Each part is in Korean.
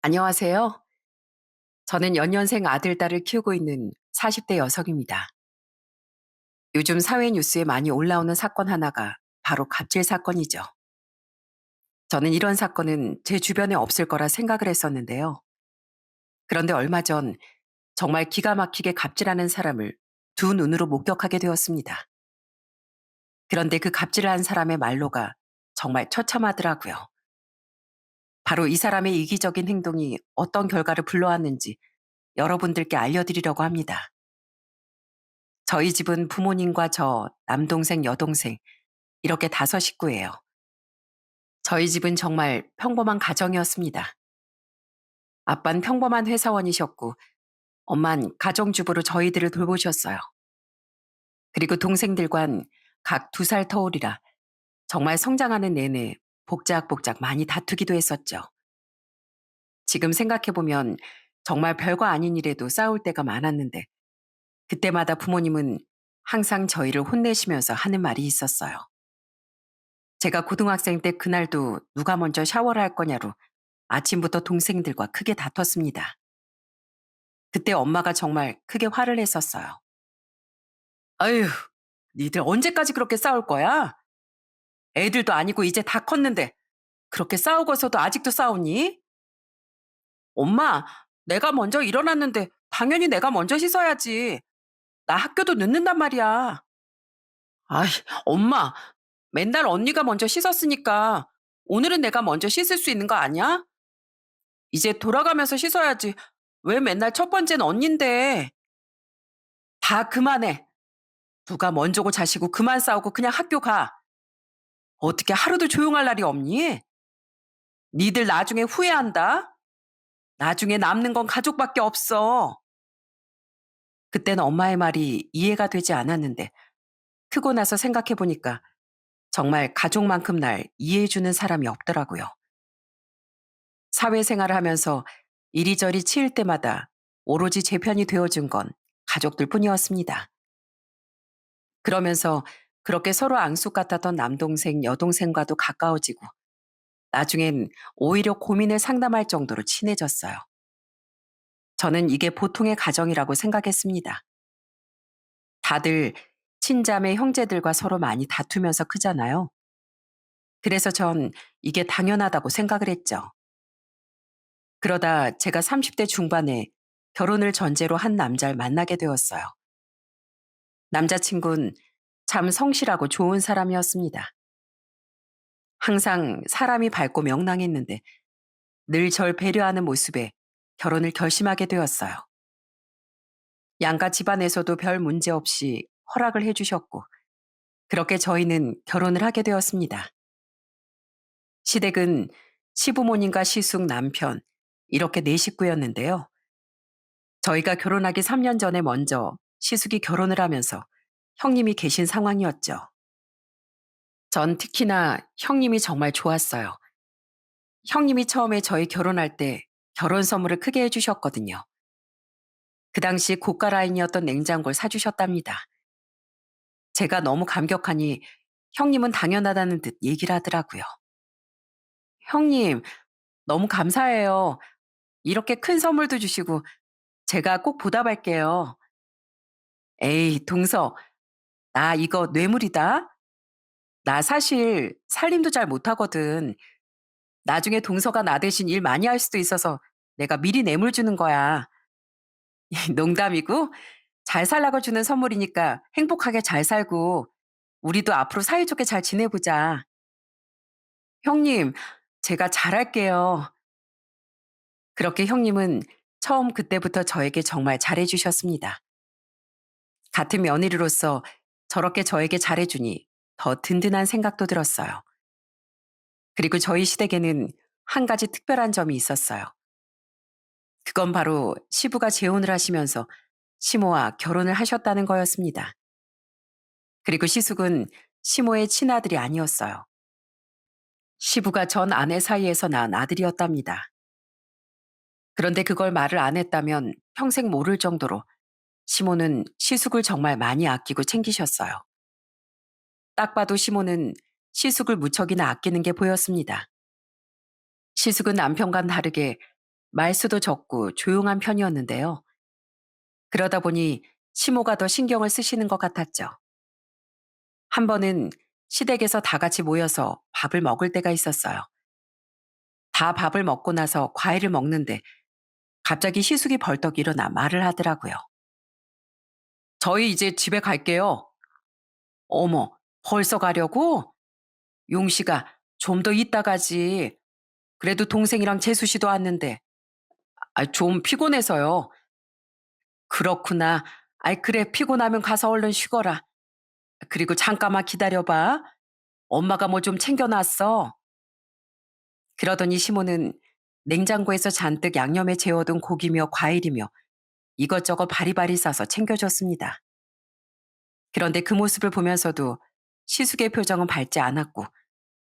안녕하세요. 저는 연년생 아들, 딸을 키우고 있는 40대 여성입니다. 요즘 사회 뉴스에 많이 올라오는 사건 하나가 바로 갑질 사건이죠. 저는 이런 사건은 제 주변에 없을 거라 생각을 했었는데요. 그런데 얼마 전 정말 기가 막히게 갑질하는 사람을 두 눈으로 목격하게 되었습니다. 그런데 그 갑질을 한 사람의 말로가 정말 처참하더라고요. 바로 이 사람의 이기적인 행동이 어떤 결과를 불러왔는지 여러분들께 알려드리려고 합니다. 저희 집은 부모님과 저, 남동생, 여동생, 이렇게 다섯 식구예요. 저희 집은 정말 평범한 가정이었습니다. 아빠는 평범한 회사원이셨고, 엄만 가정주부로 저희들을 돌보셨어요. 그리고 동생들과는 각 2살 터울이라 정말 성장하는 내내 복작복작 많이 다투기도 했었죠. 지금 생각해보면 정말 별거 아닌 일에도 싸울 때가 많았는데, 그때마다 부모님은 항상 저희를 혼내시면서 하는 말이 있었어요. 제가 고등학생 때 그날도 누가 먼저 샤워를 할 거냐로 아침부터 동생들과 크게 다퉜습니다. 그때 엄마가 정말 크게 화를 냈었어요. 아휴, 니들 언제까지 그렇게 싸울 거야? 애들도 아니고 이제 다 컸는데 그렇게 싸우고서도 아직도 싸우니? 엄마, 내가 먼저 일어났는데 당연히 내가 먼저 씻어야지. 나 학교도 늦는단 말이야. 아이, 엄마, 맨날 언니가 먼저 씻었으니까 오늘은 내가 먼저 씻을 수 있는 거 아니야? 이제 돌아가면서 씻어야지. 왜 맨날 첫 번째는 언닌데. 다 그만해. 누가 먼저고 자시고 그만 싸우고 그냥 학교 가. 어떻게 하루도 조용할 날이 없니? 니들 나중에 후회한다. 나중에 남는 건 가족밖에 없어. 그때는 엄마의 말이 이해가 되지 않았는데 크고 나서 생각해 보니까 정말 가족만큼 날 이해해주는 사람이 없더라고요. 사회생활을 하면서 이리저리 치일 때마다 오로지 제 편이 되어준 건 가족들 뿐이었습니다. 그러면서 그렇게 서로 앙숙 같았던 남동생, 여동생과도 가까워지고 나중엔 오히려 고민을 상담할 정도로 친해졌어요. 저는 이게 보통의 가정이라고 생각했습니다. 다들 친자매 형제들과 서로 많이 다투면서 크잖아요. 그래서 전 이게 당연하다고 생각을 했죠. 그러다 제가 30대 중반에 결혼을 전제로 한 남자를 만나게 되었어요. 남자친구는 참 성실하고 좋은 사람이었습니다. 항상 사람이 밝고 명랑했는데 늘 절 배려하는 모습에 결혼을 결심하게 되었어요. 양가 집안에서도 별 문제 없이 허락을 해주셨고, 그렇게 저희는 결혼을 하게 되었습니다. 시댁은 시부모님과 시숙, 남편, 이렇게 네 식구였는데요. 저희가 결혼하기 3년 전에 먼저 시숙이 결혼을 하면서 형님이 계신 상황이었죠. 전 특히나 형님이 정말 좋았어요. 형님이 처음에 저희 결혼할 때 결혼 선물을 크게 해주셨거든요. 그 당시 고가 라인이었던 냉장고를 사주셨답니다. 제가 너무 감격하니 형님은 당연하다는 듯 얘기를 하더라고요. 형님, 너무 감사해요. 이렇게 큰 선물도 주시고 제가 꼭 보답할게요. 에이, 동서, 나 이거 뇌물이다. 나 사실 살림도 잘 못하거든. 나중에 동서가 나 대신 일 많이 할 수도 있어서 내가 미리 뇌물 주는 거야. 농담이고 잘 살라고 주는 선물이니까 행복하게 잘 살고 우리도 앞으로 사이좋게 잘 지내보자. 형님, 제가 잘할게요. 그렇게 형님은 처음 그때부터 저에게 정말 잘해주셨습니다. 같은 며느리로서 저렇게 저에게 잘해주니 더 든든한 생각도 들었어요. 그리고 저희 시댁에는 한 가지 특별한 점이 있었어요. 그건 바로 시부가 재혼을 하시면서 시모와 결혼을 하셨다는 거였습니다. 그리고 시숙은 시모의 친아들이 아니었어요. 시부가 전 아내 사이에서 낳은 아들이었답니다. 그런데 그걸 말을 안 했다면 평생 모를 정도로 시모는 시숙을 정말 많이 아끼고 챙기셨어요. 딱 봐도 시모는 시숙을 무척이나 아끼는 게 보였습니다. 시숙은 남편과는 다르게 말수도 적고 조용한 편이었는데요. 그러다 보니 시모가 더 신경을 쓰시는 것 같았죠. 한 번은 시댁에서 다 같이 모여서 밥을 먹을 때가 있었어요. 다 밥을 먹고 나서 과일을 먹는데 갑자기 시숙이 벌떡 일어나 말을 하더라고요. 저희 이제 집에 갈게요. 어머, 벌써 가려고? 용씨가 좀 더 이따 가지. 그래도 동생이랑 재수 씨도 왔는데. 좀 피곤해서요. 그렇구나. 그래, 피곤하면 가서 얼른 쉬거라. 그리고 잠깐만 기다려봐. 엄마가 뭐 좀 챙겨놨어. 그러더니 시모는 냉장고에서 잔뜩 양념에 재워둔 고기며 과일이며 이것저것 바리바리 싸서 챙겨줬습니다. 그런데 그 모습을 보면서도 시숙의 표정은 밝지 않았고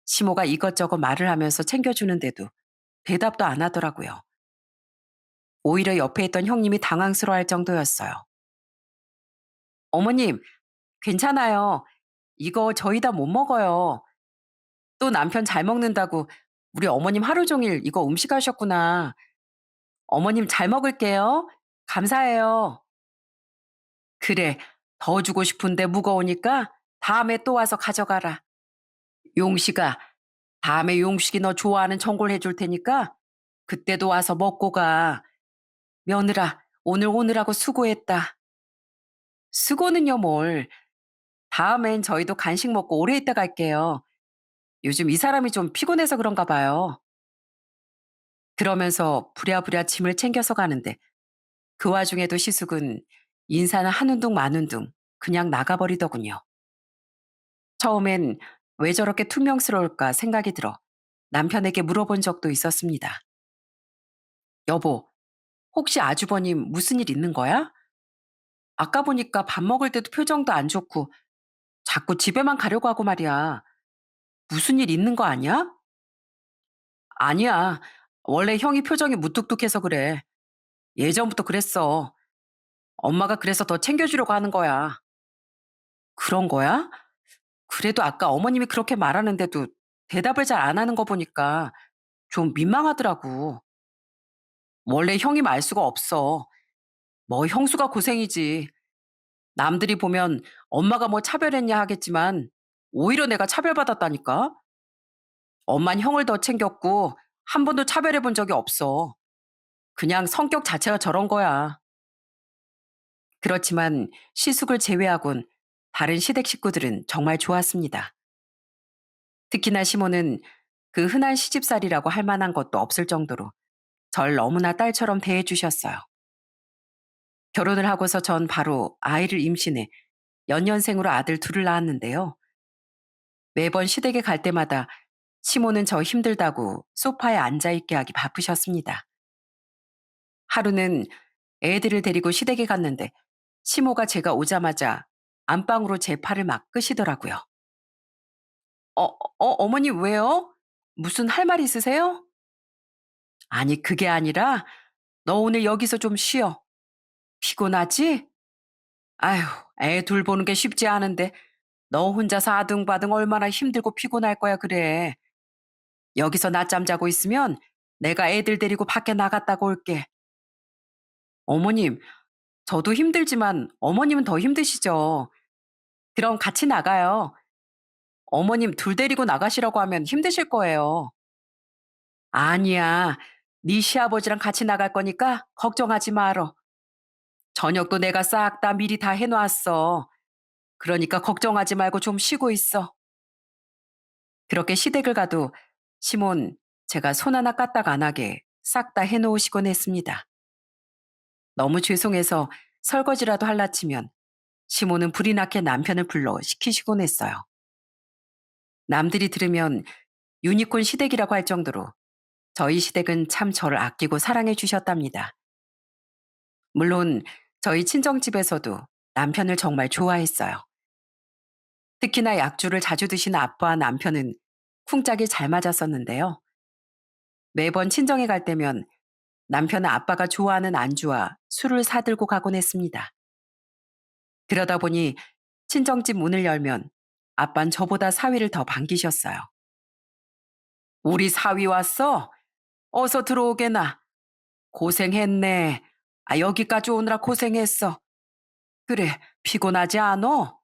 시모가 이것저것 말을 하면서 챙겨주는데도 대답도 안 하더라고요. 오히려 옆에 있던 형님이 당황스러워할 정도였어요. 어머님, 괜찮아요. 이거 저희 다 못 먹어요. 또 남편 잘 먹는다고 우리 어머님 하루 종일 이거 음식하셨구나. 어머님 잘 먹을게요. 감사해요. 그래, 더 주고 싶은데 무거우니까 다음에 또 와서 가져가라. 용식아, 다음에 용식이 너 좋아하는 전골 해줄 테니까 그때도 와서 먹고 가. 며느라, 오늘 오느라고 수고했다. 수고는요 뭘. 다음엔 저희도 간식 먹고 오래 있다 갈게요. 요즘 이 사람이 좀 피곤해서 그런가 봐요. 그러면서 부랴부랴 짐을 챙겨서 가는데 그 와중에도 시숙은 인사는 한운둥 만운둥 그냥 나가버리더군요. 처음엔 왜 저렇게 퉁명스러울까 생각이 들어 남편에게 물어본 적도 있었습니다. 여보, 혹시 아주버님 무슨 일 있는 거야? 아까 보니까 밥 먹을 때도 표정도 안 좋고 자꾸 집에만 가려고 하고 말이야. 무슨 일 있는 거 아니야? 아니야. 원래 형이 표정이 무뚝뚝해서 그래. 예전부터 그랬어. 엄마가 그래서 더 챙겨주려고 하는 거야. 그런 거야? 그래도 아까 어머님이 그렇게 말하는데도 대답을 잘 안 하는 거 보니까 좀 민망하더라고. 원래 형이 말 수가 없어. 뭐 형수가 고생이지. 남들이 보면 엄마가 뭐 차별했냐 하겠지만 오히려 내가 차별받았다니까. 엄만 형을 더 챙겼고 한 번도 차별해 본 적이 없어. 그냥 성격 자체가 저런 거야. 그렇지만 시숙을 제외하곤 다른 시댁 식구들은 정말 좋았습니다. 특히나 시모는 그 흔한 시집살이라고 할 만한 것도 없을 정도로 절 너무나 딸처럼 대해주셨어요. 결혼을 하고서 전 바로 아이를 임신해 연년생으로 아들 둘을 낳았는데요. 매번 시댁에 갈 때마다 시모는 저 힘들다고 소파에 앉아있게 하기 바쁘셨습니다. 하루는 애들을 데리고 시댁에 갔는데 시모가 제가 오자마자 안방으로 제 팔을 막 끄시더라고요. 어머니 왜요? 무슨 할 말 있으세요? 아니, 그게 아니라 너 오늘 여기서 좀 쉬어. 피곤하지? 아휴, 애 둘 보는 게 쉽지 않은데 너 혼자서 아등바등 얼마나 힘들고 피곤할 거야, 그래. 여기서 낮잠 자고 있으면 내가 애들 데리고 밖에 나갔다고 올게. 어머님, 저도 힘들지만 어머님은 더 힘드시죠. 그럼 같이 나가요. 어머님 둘 데리고 나가시라고 하면 힘드실 거예요. 아니야. 네 시아버지랑 같이 나갈 거니까 걱정하지 말어. 저녁도 내가 싹 다 미리 다 해놓았어. 그러니까 걱정하지 말고 좀 쉬고 있어. 그렇게 시댁을 가도 시몬 제가 손 하나 까딱 안 하게 싹 다 해놓으시곤 했습니다. 너무 죄송해서 설거지라도 할라 치면 시몬은 불이 나게 남편을 불러 시키시곤 했어요. 남들이 들으면 유니콘 시댁이라고 할 정도로 저희 시댁은 참 저를 아끼고 사랑해 주셨답니다. 물론 저희 친정집에서도 남편을 정말 좋아했어요. 특히나 약주를 자주 드시는 아빠와 남편은 쿵짝이 잘 맞았었는데요. 매번 친정에 갈 때면 남편은 아빠가 좋아하는 안주와 술을 사들고 가곤 했습니다. 그러다 보니 친정집 문을 열면 아빤 저보다 사위를 더 반기셨어요. 우리 사위 왔어? 어서 들어오게나. 고생했네. 아, 여기까지 오느라 고생했어. 그래, 피곤하지 않어?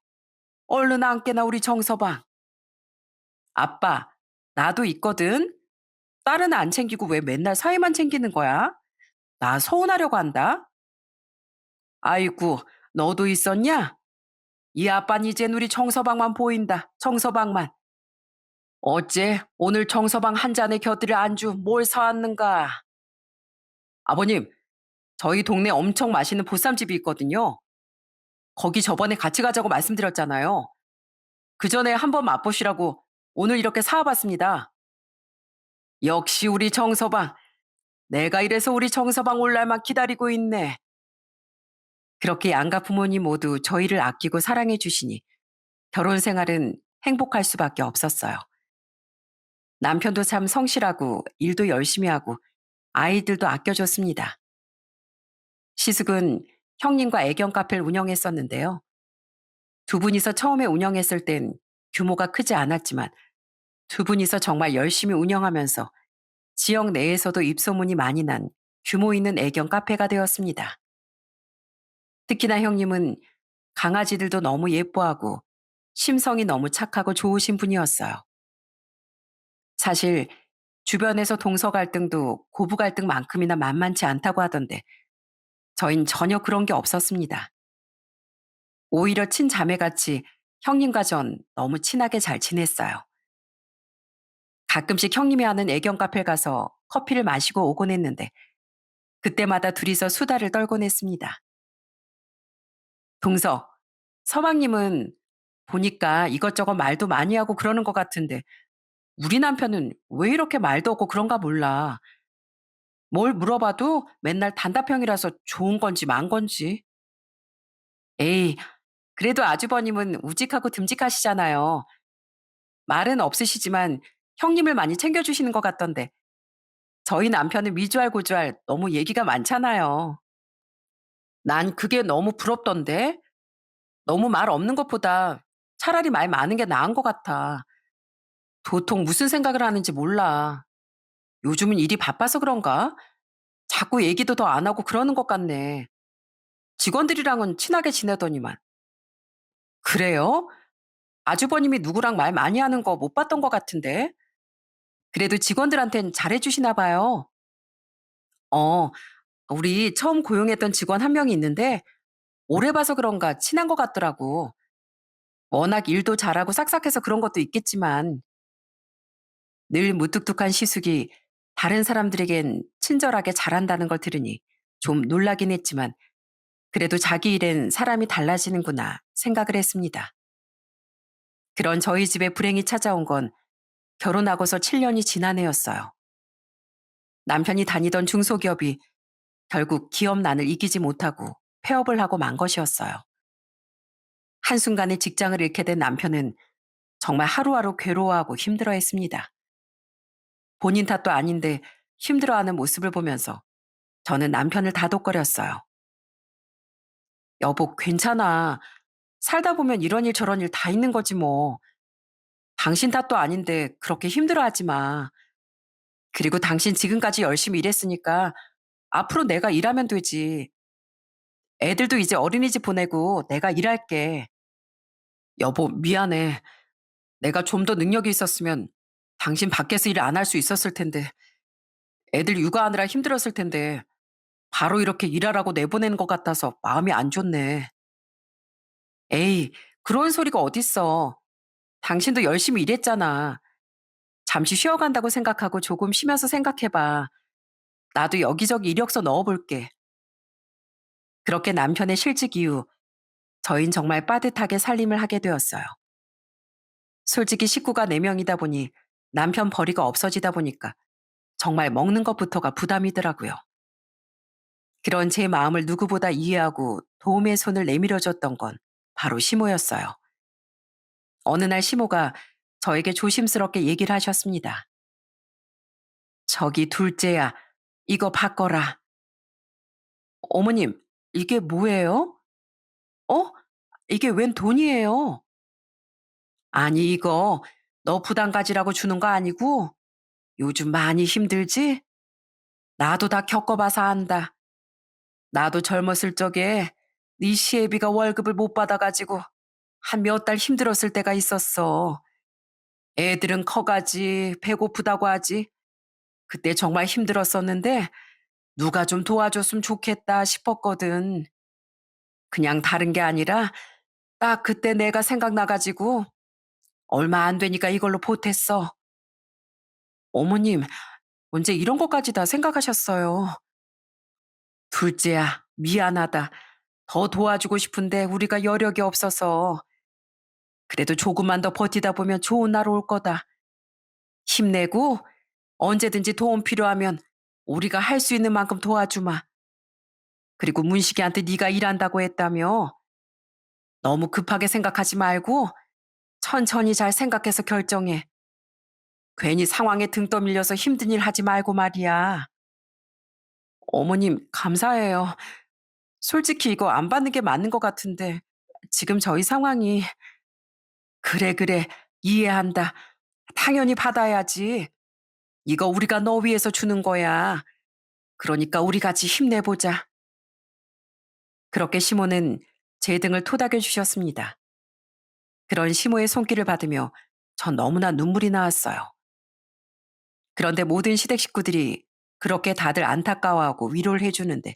얼른 앉게나 우리 정서방. 아빠, 나도 있거든. 딸은 안 챙기고 왜 맨날 사위만 챙기는 거야? 나 서운하려고 한다. 아이고, 너도 있었냐? 이 아빤 이젠 우리 정서방만 보인다. 정서방만. 어째 오늘 정서방 한 잔에 곁들일 안주 뭘 사왔는가? 아버님, 저희 동네 엄청 맛있는 보쌈집이 있거든요. 거기 저번에 같이 가자고 말씀드렸잖아요. 그 전에 한번 맛보시라고 오늘 이렇게 사와봤습니다. 역시 우리 정서방. 내가 이래서 우리 정서방 올 날만 기다리고 있네. 그렇게 양가 부모님 모두 저희를 아끼고 사랑해 주시니 결혼 생활은 행복할 수밖에 없었어요. 남편도 참 성실하고 일도 열심히 하고 아이들도 아껴줬습니다. 시숙은 형님과 애견 카페를 운영했었는데요. 두 분이서 처음에 운영했을 땐 규모가 크지 않았지만 두 분이서 정말 열심히 운영하면서 지역 내에서도 입소문이 많이 난 규모 있는 애견 카페가 되었습니다. 특히나 형님은 강아지들도 너무 예뻐하고 심성이 너무 착하고 좋으신 분이었어요. 사실 주변에서 동서 갈등도 고부 갈등만큼이나 만만치 않다고 하던데 저흰 전혀 그런 게 없었습니다. 오히려 친자매같이 형님과 전 너무 친하게 잘 지냈어요. 가끔씩 형님이 하는 애견 카페 가서 커피를 마시고 오곤 했는데 그때마다 둘이서 수다를 떨곤 했습니다. 동서, 서방님은 보니까 이것저것 말도 많이 하고 그러는 것 같은데 우리 남편은 왜 이렇게 말도 없고 그런가 몰라. 뭘 물어봐도 맨날 단답형이라서 좋은 건지 만 건지. 에이, 그래도 아주버님은 우직하고 듬직하시잖아요. 말은 없으시지만 형님을 많이 챙겨주시는 것 같던데 저희 남편은 미주알 고주알 너무 얘기가 많잖아요. 난 그게 너무 부럽던데 너무 말 없는 것보다 차라리 말 많은 게 나은 것 같아. 도통 무슨 생각을 하는지 몰라. 요즘은 일이 바빠서 그런가? 자꾸 얘기도 더 안 하고 그러는 것 같네. 직원들이랑은 친하게 지내더니만. 그래요? 아주버님이 누구랑 말 많이 하는 거 못 봤던 것 같은데. 그래도 직원들한텐 잘해주시나 봐요. 어, 우리 처음 고용했던 직원 한 명이 있는데 오래 봐서 그런가 친한 것 같더라고. 워낙 일도 잘하고 싹싹해서 그런 것도 있겠지만 늘 무뚝뚝한 시숙이 다른 사람들에겐 친절하게 잘한다는 걸 들으니 좀 놀라긴 했지만 그래도 자기 일엔 사람이 달라지는구나 생각을 했습니다. 그런 저희 집에 불행이 찾아온 건 결혼하고서 7년이 지난 해였어요. 남편이 다니던 중소기업이 결국 기업난을 이기지 못하고 폐업을 하고 만 것이었어요. 한순간에 직장을 잃게 된 남편은 정말 하루하루 괴로워하고 힘들어했습니다. 본인 탓도 아닌데 힘들어하는 모습을 보면서 저는 남편을 다독거렸어요. 여보, 괜찮아. 살다 보면 이런 일 저런 일 다 있는 거지 뭐. 당신 탓도 아닌데 그렇게 힘들어하지 마. 그리고 당신 지금까지 열심히 일했으니까 앞으로 내가 일하면 되지. 애들도 이제 어린이집 보내고 내가 일할게. 여보, 미안해. 내가 좀 더 능력이 있었으면 당신 밖에서 일 안 할 수 있었을 텐데. 애들 육아하느라 힘들었을 텐데. 바로 이렇게 일하라고 내보내는 것 같아서 마음이 안 좋네. 에이, 그런 소리가 어딨어. 당신도 열심히 일했잖아. 잠시 쉬어간다고 생각하고 조금 쉬면서 생각해봐. 나도 여기저기 이력서 넣어볼게. 그렇게 남편의 실직 이후 저흰 정말 빠듯하게 살림을 하게 되었어요. 솔직히 식구가 4명이다 보니 남편 벌이가 없어지다 보니까 정말 먹는 것부터가 부담이더라고요. 그런 제 마음을 누구보다 이해하고 도움의 손을 내밀어줬던 건 바로 시모였어요. 어느 날 시모가 저에게 조심스럽게 얘기를 하셨습니다. 저기 둘째야, 이거 바꿔라. 어머님, 이게 뭐예요? 어? 이게 웬 돈이에요? 아니, 이거 너 부담 가지라고 주는 거 아니고 요즘 많이 힘들지? 나도 다 겪어봐서 안다. 나도 젊었을 적에 네 시애비가 월급을 못 받아가지고 한 몇 달 힘들었을 때가 있었어. 애들은 커가지 배고프다고 하지. 그때 정말 힘들었었는데 누가 좀 도와줬으면 좋겠다 싶었거든. 그냥 다른 게 아니라 딱 그때 내가 생각나가지고 얼마 안 되니까 이걸로 보탰어. 어머님, 언제 이런 것까지 다 생각하셨어요? 둘째야, 미안하다. 더 도와주고 싶은데 우리가 여력이 없어서. 그래도 조금만 더 버티다 보면 좋은 날 올 거다. 힘내고 언제든지 도움 필요하면 우리가 할 수 있는 만큼 도와주마. 그리고 문식이한테 네가 일한다고 했다며. 너무 급하게 생각하지 말고 천천히 잘 생각해서 결정해. 괜히 상황에 등 떠밀려서 힘든 일 하지 말고 말이야. 어머님, 감사해요. 솔직히 이거 안 받는 게 맞는 것 같은데 지금 저희 상황이. 그래, 그래. 이해한다. 당연히 받아야지. 이거 우리가 너 위해서 주는 거야. 그러니까 우리 같이 힘내보자. 그렇게 시모는 제 등을 토닥여 주셨습니다. 그런 시모의 손길을 받으며 전 너무나 눈물이 나왔어요. 그런데 모든 시댁 식구들이 그렇게 다들 안타까워하고 위로를 해주는데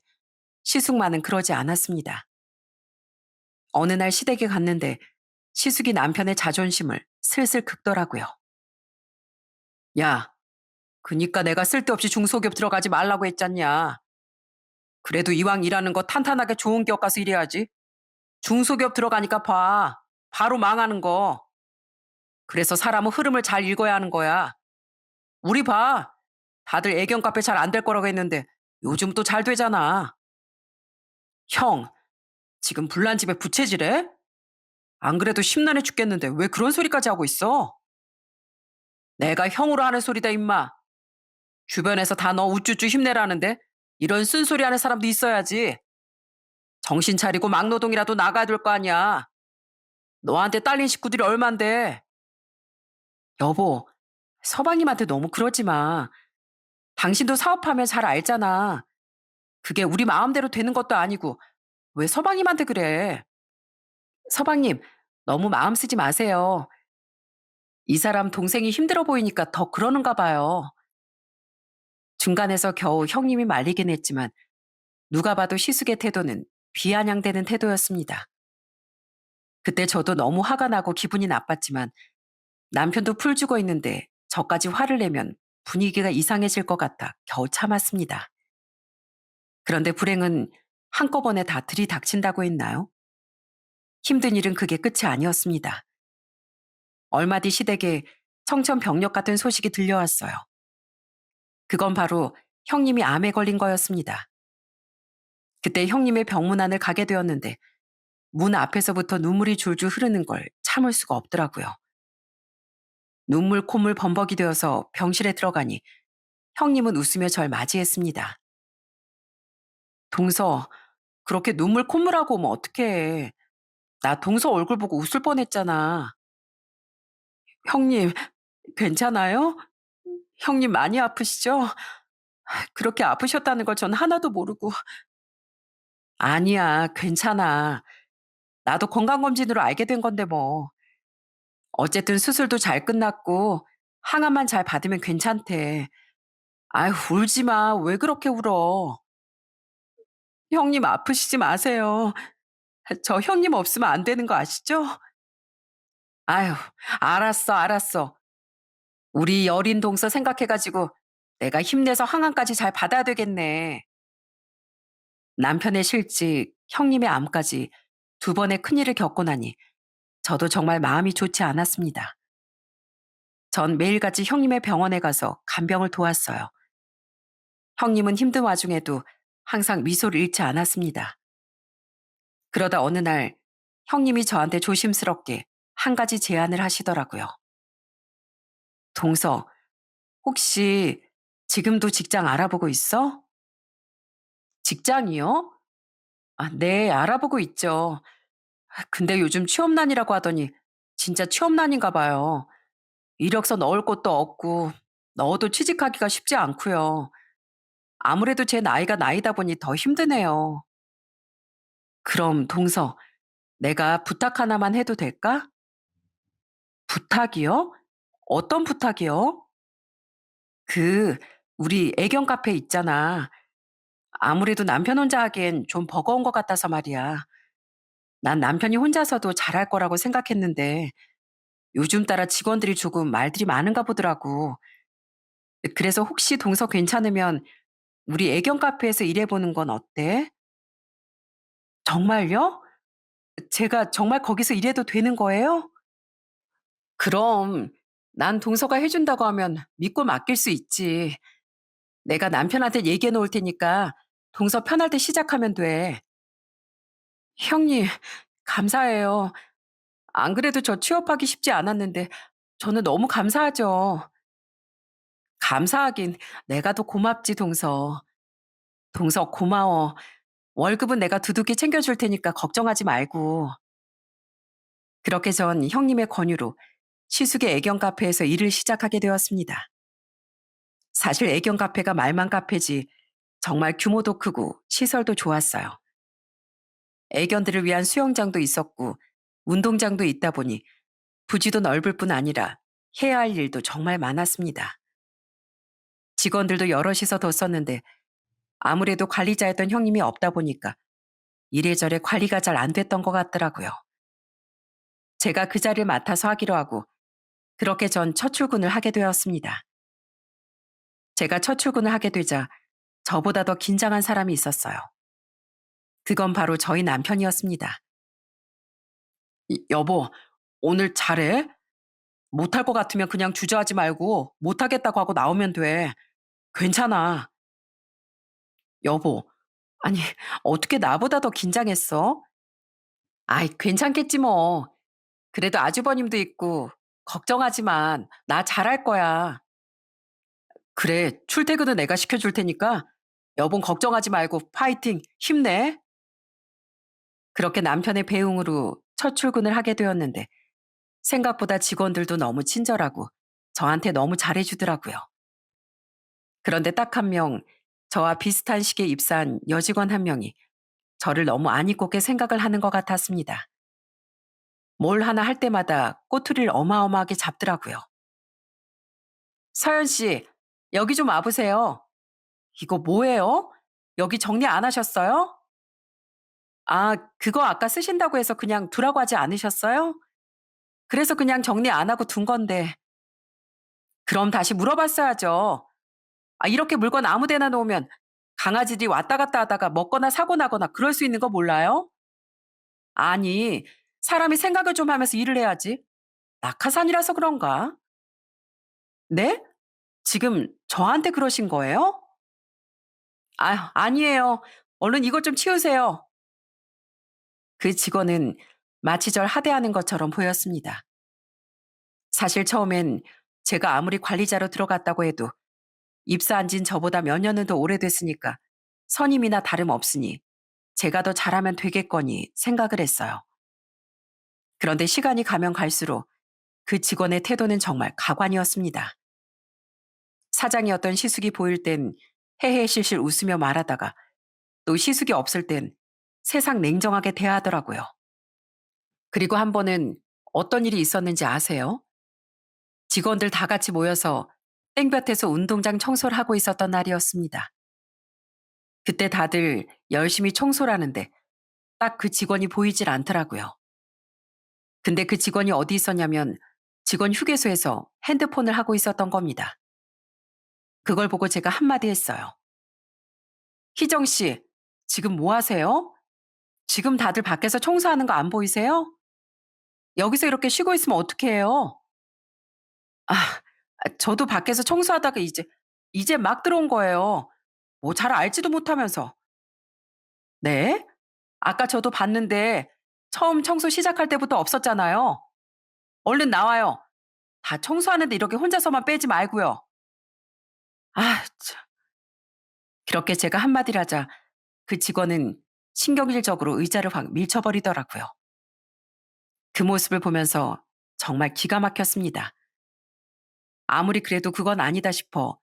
시숙만은 그러지 않았습니다. 어느 날 시댁에 갔는데 시숙이 남편의 자존심을 슬슬 긁더라고요. 야, 그니까 내가 쓸데없이 중소기업 들어가지 말라고 했잖냐. 그래도 이왕 일하는 거 탄탄하게 좋은 기업 가서 일해야지. 중소기업 들어가니까 봐. 바로 망하는 거. 그래서 사람은 흐름을 잘 읽어야 하는 거야. 우리 봐. 다들 애견 카페 잘 안 될 거라고 했는데 요즘 또 잘 되잖아. 형, 지금 불난 집에 부채질해? 안 그래도 심란해 죽겠는데 왜 그런 소리까지 하고 있어? 내가 형으로 하는 소리다 임마. 주변에서 다 너 우쭈쭈 힘내라는데 이런 쓴소리 하는 사람도 있어야지. 정신 차리고 막노동이라도 나가야 될 거 아니야. 너한테 딸린 식구들이 얼만데. 여보, 서방님한테 너무 그러지 마. 당신도 사업하면 잘 알잖아. 그게 우리 마음대로 되는 것도 아니고 왜 서방님한테 그래? 서방님, 너무 마음 쓰지 마세요. 이 사람 동생이 힘들어 보이니까 더 그러는가 봐요. 중간에서 겨우 형님이 말리긴 했지만 누가 봐도 시숙의 태도는 비아냥대는 태도였습니다. 그때 저도 너무 화가 나고 기분이 나빴지만 남편도 풀 죽어 있는데 저까지 화를 내면 분위기가 이상해질 것 같아 겨우 참았습니다. 그런데 불행은 한꺼번에 다 들이닥친다고 했나요? 힘든 일은 그게 끝이 아니었습니다. 얼마 뒤 시댁에 청천벽력 같은 소식이 들려왔어요. 그건 바로 형님이 암에 걸린 거였습니다. 그때 형님의 병문안을 가게 되었는데 문 앞에서부터 눈물이 줄줄 흐르는 걸 참을 수가 없더라고요. 눈물 콧물 범벅이 되어서 병실에 들어가니 형님은 웃으며 절 맞이했습니다. 동서, 그렇게 눈물 콧물하고 오면 어떡해. 나 동서 얼굴 보고 웃을 뻔했잖아. 형님, 괜찮아요? 형님 많이 아프시죠? 그렇게 아프셨다는 걸 전 하나도 모르고. 아니야, 괜찮아. 나도 건강검진으로 알게 된 건데 뭐. 어쨌든 수술도 잘 끝났고 항암만 잘 받으면 괜찮대. 아휴, 울지 마. 왜 그렇게 울어? 형님 아프시지 마세요. 저 형님 없으면 안 되는 거 아시죠? 아휴, 알았어, 알았어. 우리 여린 동서 생각해가지고 내가 힘내서 항암까지 잘 받아야 되겠네. 남편의 실직, 형님의 암까지 두 번의 큰일을 겪고 나니 저도 정말 마음이 좋지 않았습니다. 전 매일같이 형님의 병원에 가서 간병을 도왔어요. 형님은 힘든 와중에도 항상 미소를 잃지 않았습니다. 그러다 어느 날 형님이 저한테 조심스럽게 한 가지 제안을 하시더라고요. 동서, 혹시 지금도 직장 알아보고 있어? 직장이요? 아, 네, 알아보고 있죠. 근데 요즘 취업난이라고 하더니 진짜 취업난인가 봐요. 이력서 넣을 곳도 없고 넣어도 취직하기가 쉽지 않고요. 아무래도 제 나이가 나이다 보니 더 힘드네요. 그럼 동서, 내가 부탁 하나만 해도 될까? 부탁이요? 어떤 부탁이요? 그, 우리 애견 카페 있잖아. 아무래도 남편 혼자 하기엔 좀 버거운 것 같아서 말이야. 난 남편이 혼자서도 잘할 거라고 생각했는데 요즘 따라 직원들이 조금 말들이 많은가 보더라고. 그래서 혹시 동서 괜찮으면 우리 애견 카페에서 일해보는 건 어때? 정말요? 제가 정말 거기서 일해도 되는 거예요? 그럼 난 동서가 해준다고 하면 믿고 맡길 수 있지. 내가 남편한테 얘기해 놓을 테니까 동서 편할 때 시작하면 돼. 형님, 감사해요. 안 그래도 저 취업하기 쉽지 않았는데 저는 너무 감사하죠. 감사하긴 내가 더 고맙지, 동서. 동서 고마워. 월급은 내가 두둑이 챙겨줄 테니까 걱정하지 말고. 그렇게 전 형님의 권유로 시숙의 애견 카페에서 일을 시작하게 되었습니다. 사실 애견 카페가 말만 카페지 정말 규모도 크고 시설도 좋았어요. 애견들을 위한 수영장도 있었고 운동장도 있다 보니 부지도 넓을 뿐 아니라 해야 할 일도 정말 많았습니다. 직원들도 여럿이서 뒀었는데 아무래도 관리자였던 형님이 없다 보니까 이래저래 관리가 잘 안 됐던 것 같더라고요. 제가 그 자리를 맡아서 하기로 하고 그렇게 전 첫 출근을 하게 되었습니다. 제가 첫 출근을 하게 되자 저보다 더 긴장한 사람이 있었어요. 그건 바로 저희 남편이었습니다. 여보, 오늘 잘해? 못할 것 같으면 그냥 주저하지 말고 못하겠다고 하고 나오면 돼. 괜찮아. 여보, 아니, 어떻게 나보다 더 긴장했어? 아이, 괜찮겠지 뭐. 그래도 아주버님도 있고, 걱정하지만, 나 잘할 거야. 그래, 출퇴근은 내가 시켜줄 테니까, 여보 걱정하지 말고 파이팅, 힘내. 그렇게 남편의 배웅으로 첫 출근을 하게 되었는데, 생각보다 직원들도 너무 친절하고, 저한테 너무 잘해주더라고요. 그런데 딱 한 명, 저와 비슷한 시기에 입사한 여직원 한 명이 저를 너무 안 이롭게 생각을 하는 것 같았습니다. 뭘 하나 할 때마다 꼬투리를 어마어마하게 잡더라고요. 서연 씨, 여기 좀 와보세요. 이거 뭐예요? 여기 정리 안 하셨어요? 아, 그거 아까 쓰신다고 해서 그냥 두라고 하지 않으셨어요? 그래서 그냥 정리 안 하고 둔 건데. 그럼 다시 물어봤어야죠. 아, 이렇게 물건 아무 데나 놓으면 강아지들이 왔다 갔다 하다가 먹거나 사고 나거나 그럴 수 있는 거 몰라요? 아니, 사람이 생각을 좀 하면서 일을 해야지. 낙하산이라서 그런가? 네? 지금 저한테 그러신 거예요? 아, 아니에요. 얼른 이것 좀 치우세요. 그 직원은 마치 절 하대하는 것처럼 보였습니다. 사실 처음엔 제가 아무리 관리자로 들어갔다고 해도 입사한 진 저보다 몇 년은 더 오래됐으니까 선임이나 다름없으니 제가 더 잘하면 되겠거니 생각을 했어요. 그런데 시간이 가면 갈수록 그 직원의 태도는 정말 가관이었습니다. 사장이었던 시숙이 보일 땐 헤헤실실 웃으며 말하다가 또 시숙이 없을 땐 세상 냉정하게 대하더라고요. 그리고 한 번은 어떤 일이 있었는지 아세요? 직원들 다 같이 모여서 땡볕에서 운동장 청소를 하고 있었던 날이었습니다. 그때 다들 열심히 청소를 하는데 딱 그 직원이 보이질 않더라고요. 근데 그 직원이 어디 있었냐면 직원 휴게소에서 핸드폰을 하고 있었던 겁니다. 그걸 보고 제가 한마디 했어요. 희정 씨, 지금 뭐 하세요? 지금 다들 밖에서 청소하는 거 안 보이세요? 여기서 이렇게 쉬고 있으면 어떻게 해요? 아, 저도 밖에서 청소하다가 이제 막 들어온 거예요. 뭐 잘 알지도 못하면서. 네? 아까 저도 봤는데 처음 청소 시작할 때부터 없었잖아요. 얼른 나와요. 다 청소하는데 이렇게 혼자서만 빼지 말고요. 아, 참. 그렇게 제가 한마디를 하자 그 직원은 신경질적으로 의자를 확 밀쳐버리더라고요. 그 모습을 보면서 정말 기가 막혔습니다. 아무리 그래도 그건 아니다 싶어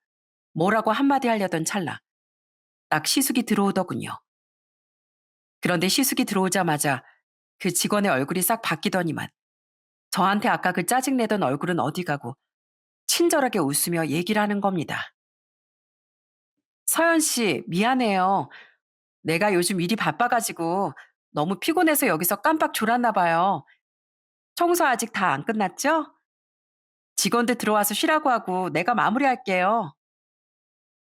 뭐라고 한마디 하려던 찰나 딱 시숙이 들어오더군요. 그런데 시숙이 들어오자마자 그 직원의 얼굴이 싹 바뀌더니만 저한테 아까 그 짜증내던 얼굴은 어디 가고 친절하게 웃으며 얘기를 하는 겁니다. 서연 씨, 미안해요. 내가 요즘 일이 바빠가지고 너무 피곤해서 여기서 깜빡 졸았나 봐요. 청소 아직 다 안 끝났죠? 직원들 들어와서 쉬라고 하고 내가 마무리할게요.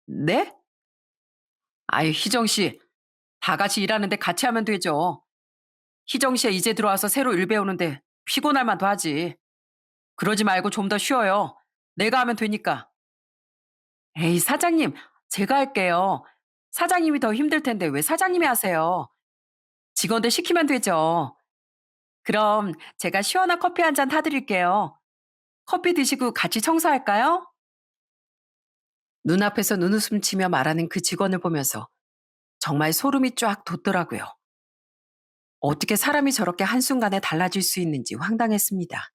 네? 아유, 희정 씨. 다 같이 일하는데 같이 하면 되죠. 희정 씨야 이제 들어와서 새로 일 배우는데 피곤할 만도 하지. 그러지 말고 좀 더 쉬어요. 내가 하면 되니까. 에이, 사장님, 제가 할게요. 사장님이 더 힘들 텐데 왜 사장님이 하세요? 직원들 시키면 되죠. 그럼 제가 시원한 커피 한 잔 타드릴게요. 커피 드시고 같이 청소할까요? 눈앞에서 눈웃음 치며 말하는 그 직원을 보면서 정말 소름이 쫙 돋더라고요. 어떻게 사람이 저렇게 한순간에 달라질 수 있는지 황당했습니다.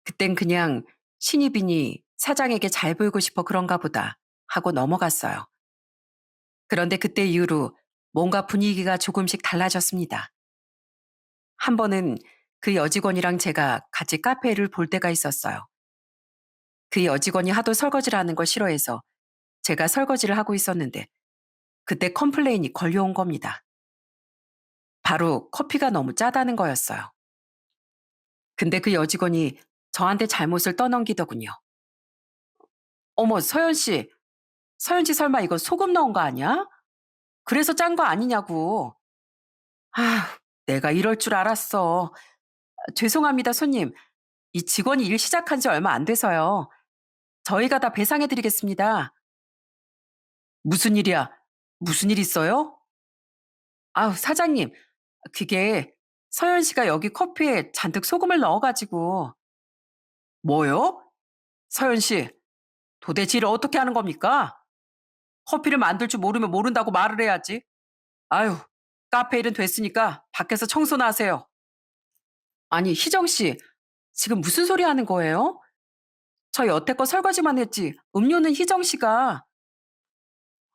그땐 그냥 신입이니 사장에게 잘 보이고 싶어 그런가 보다 하고 넘어갔어요. 그런데 그때 이후로 뭔가 분위기가 조금씩 달라졌습니다. 한 번은 그 여직원이랑 제가 같이 카페를 볼 때가 있었어요. 그 여직원이 하도 설거지를 하는 걸 싫어해서 제가 설거지를 하고 있었는데 그때 컴플레인이 걸려온 겁니다. 바로 커피가 너무 짜다는 거였어요. 근데 그 여직원이 저한테 잘못을 떠넘기더군요. 어머, 서연 씨. 서연 씨 설마 이거 소금 넣은 거 아니야? 그래서 짠 거 아니냐고. 아, 내가 이럴 줄 알았어. 죄송합니다, 손님. 이 직원이 일 시작한 지 얼마 안 돼서요. 저희가 다 배상해 드리겠습니다. 무슨 일이야? 무슨 일 있어요? 아우, 사장님. 그게 서연 씨가 여기 커피에 잔뜩 소금을 넣어가지고. 뭐요? 서연 씨, 도대체 일을 어떻게 하는 겁니까? 커피를 만들 줄 모르면 모른다고 말을 해야지. 아유, 카페 일은 됐으니까 밖에서 청소나 하세요. 아니, 희정 씨, 지금 무슨 소리 하는 거예요? 저 여태껏 설거지만 했지. 음료는 희정 씨가.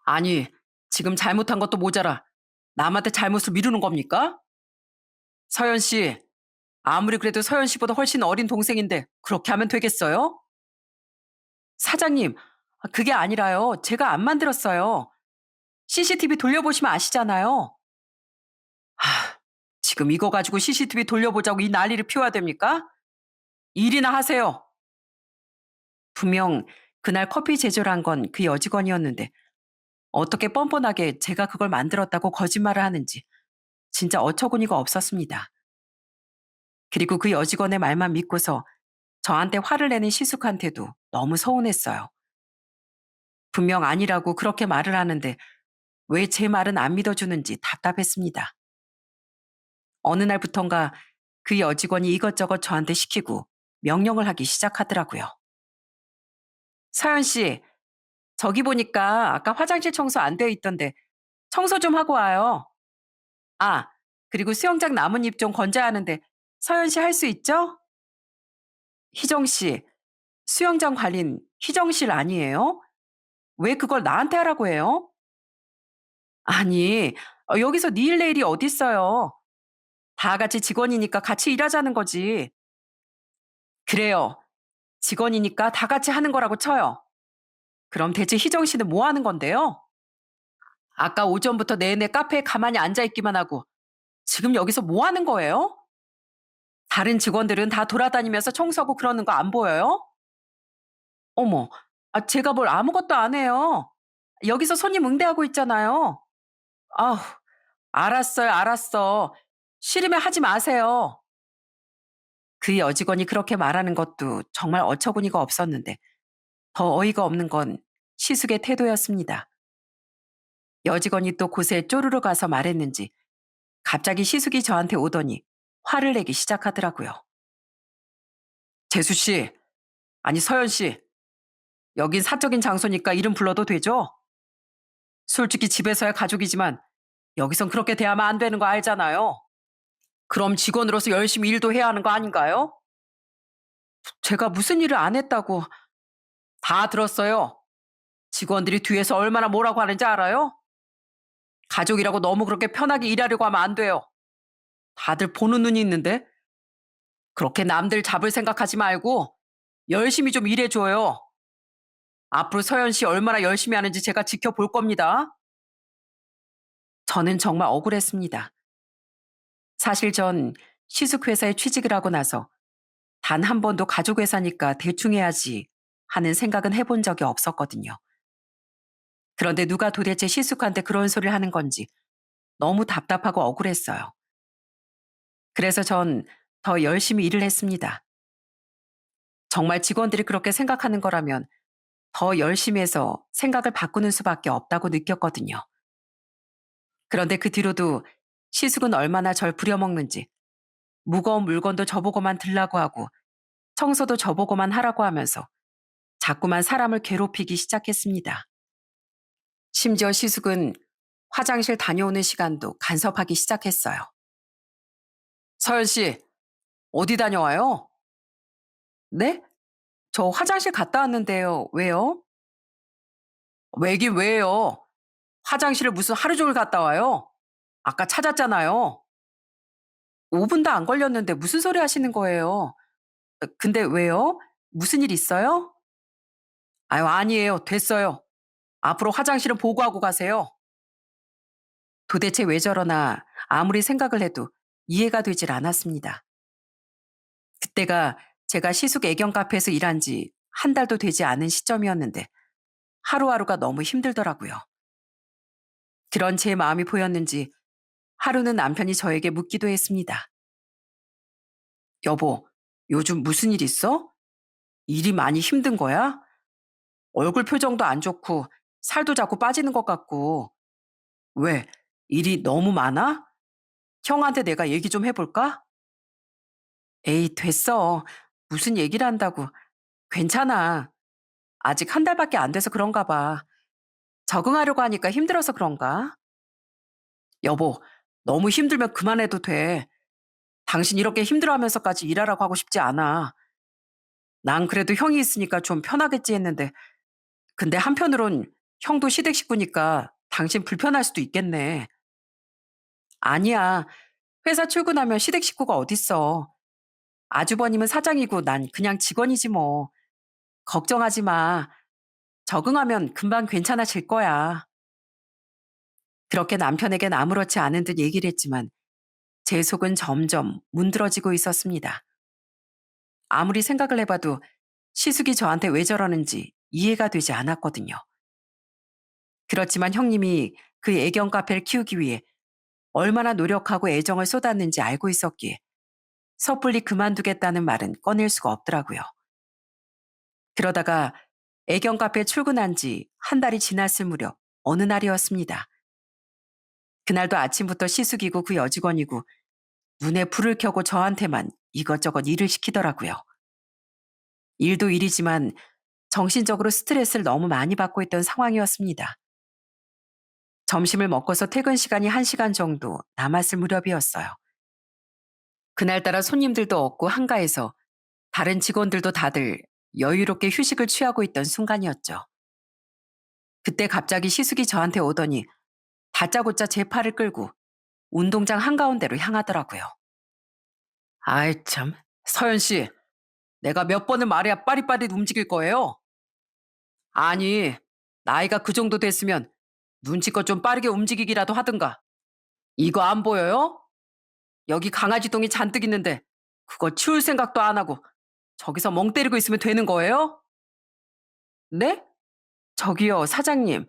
아니, 지금 잘못한 것도 모자라. 남한테 잘못을 미루는 겁니까? 서연 씨, 아무리 그래도 서연 씨보다 훨씬 어린 동생인데 그렇게 하면 되겠어요? 사장님, 그게 아니라요. 제가 안 만들었어요. CCTV 돌려보시면 아시잖아요. 하, 지금 이거 가지고 CCTV 돌려보자고 이 난리를 피워야 됩니까? 일이나 하세요. 분명 그날 커피 제조를 한 건 그 여직원이었는데 어떻게 뻔뻔하게 제가 그걸 만들었다고 거짓말을 하는지 진짜 어처구니가 없었습니다. 그리고 그 여직원의 말만 믿고서 저한테 화를 내는 시숙한테도 너무 서운했어요. 분명 아니라고 그렇게 말을 하는데 왜 제 말은 안 믿어주는지 답답했습니다. 어느 날부턴가 그 여직원이 이것저것 저한테 시키고 명령을 하기 시작하더라고요. 서연 씨, 저기 보니까 아까 화장실 청소 안 되어 있던데 청소 좀 하고 와요. 아, 그리고 수영장 나뭇잎 좀 건져야 하는데 서연 씨 할 수 있죠? 희정 씨, 수영장 관리는 희정 씨 아니에요? 왜 그걸 나한테 하라고 해요? 아니, 여기서 네 일 내일이 어딨어요. 다 같이 직원이니까 같이 일하자는 거지. 그래요. 직원이니까 다 같이 하는 거라고 쳐요. 그럼 대체 희정 씨는 뭐 하는 건데요? 아까 오전부터 내내 카페에 가만히 앉아 있기만 하고 지금 여기서 뭐 하는 거예요? 다른 직원들은 다 돌아다니면서 청소하고 그러는 거 안 보여요? 어머, 제가 뭘 아무것도 안 해요. 여기서 손님 응대하고 있잖아요. 아우, 알았어요, 알았어. 싫으면 하지 마세요. 그 여직원이 그렇게 말하는 것도 정말 어처구니가 없었는데 더 어이가 없는 건 시숙의 태도였습니다. 여직원이 또 곳에 쪼르르 가서 말했는지 갑자기 시숙이 저한테 오더니 화를 내기 시작하더라고요. 재수 씨, 아니 서연 씨, 여긴 사적인 장소니까 이름 불러도 되죠? 솔직히 집에서야 가족이지만 여기선 그렇게 대하면 안 되는 거 알잖아요. 그럼 직원으로서 열심히 일도 해야 하는 거 아닌가요? 제가 무슨 일을 안 했다고 다 들었어요. 직원들이 뒤에서 얼마나 뭐라고 하는지 알아요? 가족이라고 너무 그렇게 편하게 일하려고 하면 안 돼요. 다들 보는 눈이 있는데 그렇게 남들 잡을 생각하지 말고 열심히 좀 일해줘요. 앞으로 서현 씨 얼마나 열심히 하는지 제가 지켜볼 겁니다. 저는 정말 억울했습니다. 사실 전 시숙회사에 취직을 하고 나서 단 한 번도 가족 회사니까 대충 해야지 하는 생각은 해본 적이 없었거든요. 그런데 누가 도대체 시숙한테 그런 소리를 하는 건지 너무 답답하고 억울했어요. 그래서 전 더 열심히 일을 했습니다. 정말 직원들이 그렇게 생각하는 거라면 더 열심히 해서 생각을 바꾸는 수밖에 없다고 느꼈거든요. 그런데 그 뒤로도 시숙은 얼마나 절 부려먹는지 무거운 물건도 저보고만 들라고 하고 청소도 저보고만 하라고 하면서 자꾸만 사람을 괴롭히기 시작했습니다. 심지어 시숙은 화장실 다녀오는 시간도 간섭하기 시작했어요. 서현 씨, 어디 다녀와요? 네? 저 화장실 갔다 왔는데요. 왜요? 왜긴 왜요? 화장실을 무슨 하루 종일 갔다 와요? 아까 찾았잖아요. 5분도 안 걸렸는데 무슨 소리 하시는 거예요? 근데 왜요? 무슨 일 있어요? 아유, 아니에요. 됐어요. 앞으로 화장실은 보고하고 가세요. 도대체 왜 저러나 아무리 생각을 해도 이해가 되질 않았습니다. 그때가 제가 시숙 애견 카페에서 일한 지 한 달도 되지 않은 시점이었는데 하루하루가 너무 힘들더라고요. 그런 제 마음이 보였는지 하루는 남편이 저에게 묻기도 했습니다. 여보, 요즘 무슨 일 있어? 일이 많이 힘든 거야? 얼굴 표정도 안 좋고 살도 자꾸 빠지는 것 같고. 왜? 일이 너무 많아? 형한테 내가 얘기 좀 해볼까? 에이, 됐어. 무슨 얘기를 한다고. 괜찮아. 아직 한 달밖에 안 돼서 그런가 봐. 적응하려고 하니까 힘들어서 그런가? 여보, 너무 힘들면 그만해도 돼. 당신 이렇게 힘들어하면서까지 일하라고 하고 싶지 않아. 난 그래도 형이 있으니까 좀 편하겠지 했는데, 근데 한편으론 형도 시댁 식구니까 당신 불편할 수도 있겠네. 아니야. 회사 출근하면 시댁 식구가 어딨어. 아주버님은 사장이고 난 그냥 직원이지 뭐. 걱정하지 마. 적응하면 금방 괜찮아질 거야. 그렇게 남편에겐 아무렇지 않은 듯 얘기를 했지만 제 속은 점점 문드러지고 있었습니다. 아무리 생각을 해봐도 시숙이 저한테 왜 저러는지 이해가 되지 않았거든요. 그렇지만 형님이 그 애견 카페를 키우기 위해 얼마나 노력하고 애정을 쏟았는지 알고 있었기에 섣불리 그만두겠다는 말은 꺼낼 수가 없더라고요. 그러다가 애견 카페에 출근한 지 한 달이 지났을 무렵 어느 날이었습니다. 그날도 아침부터 시숙이고 그 여직원이고 눈에 불을 켜고 저한테만 이것저것 일을 시키더라고요. 일도 일이지만 정신적으로 스트레스를 너무 많이 받고 있던 상황이었습니다. 점심을 먹고서 퇴근 시간이 1시간 정도 남았을 무렵이었어요. 그날따라 손님들도 없고 한가해서 다른 직원들도 다들 여유롭게 휴식을 취하고 있던 순간이었죠. 그때 갑자기 시숙이 저한테 오더니 다짜고짜 제 팔을 끌고 운동장 한가운데로 향하더라고요. 아이 참, 서현 씨, 내가 몇 번을 말해야 빠릿빠릿 움직일 거예요? 아니, 나이가 그 정도 됐으면 눈치껏 좀 빠르게 움직이기라도 하든가. 이거 안 보여요? 여기 강아지 똥이 잔뜩 있는데 그거 치울 생각도 안 하고 저기서 멍 때리고 있으면 되는 거예요? 네? 저기요, 사장님.